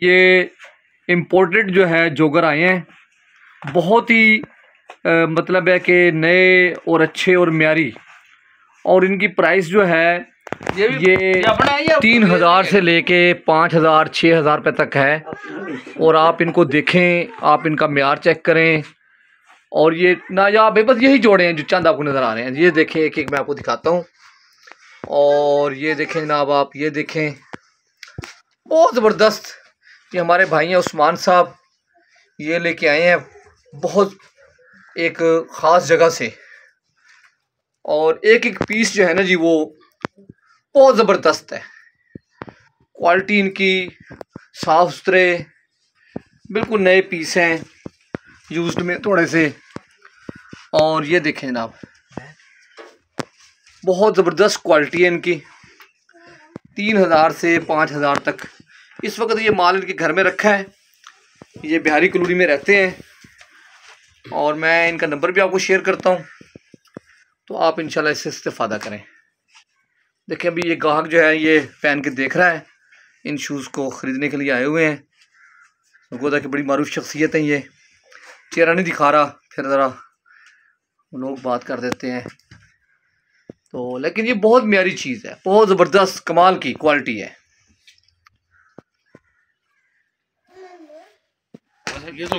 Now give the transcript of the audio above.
ये इम्पोर्टेड जो है जोगर आए हैं, बहुत ही मतलब है कि नए और अच्छे और म्यारी, और इनकी प्राइस जो है ये 3,000 से लेके 5,000 6,000 रुपये तक है। और आप इनको देखें, आप इनका म्यार चेक करें। और ये नायाब है, बस यही जोड़े हैं जो चंद आपको नज़र आ रहे हैं। ये देखें, एक एक मैं आपको दिखाता हूँ। और ये देखें जनाब, आप ये देखें, बहुत ज़बरदस्त। ये हमारे भाई हैं उस्मान साहब, ये लेके आए हैं बहुत एक ख़ास जगह से। और एक एक पीस जो है ना जी, वो बहुत ज़बरदस्त है। क्वालिटी इनकी साफ़ सुथरे, बिल्कुल नए पीस हैं, यूज्ड में थोड़े से। और ये देखें जनाब, बहुत ज़बरदस्त क्वालिटी है इनकी। 3,000 से 5,000 तक इस वक्त ये माल इनके घर में रखा है। ये बिहारी कलोनी में रहते हैं और मैं इनका नंबर भी आपको शेयर करता हूँ, तो आप इंशाल्लाह इससे इस्तेफ़ादा करें। देखिए, अभी ये ग्राहक जो है ये पहन के देख रहा है, इन शूज़ को ख़रीदने के लिए आए हुए हैं। गोदा की बड़ी मारूफ शख्सियत है, ये चेहरा नहीं दिखा रहा, फिर ज़रा लोग बात कर देते हैं तो। लेकिन ये बहुत म्यारी चीज़ है, बहुत ज़बरदस्त कमाल की क्वालिटी है। ये तो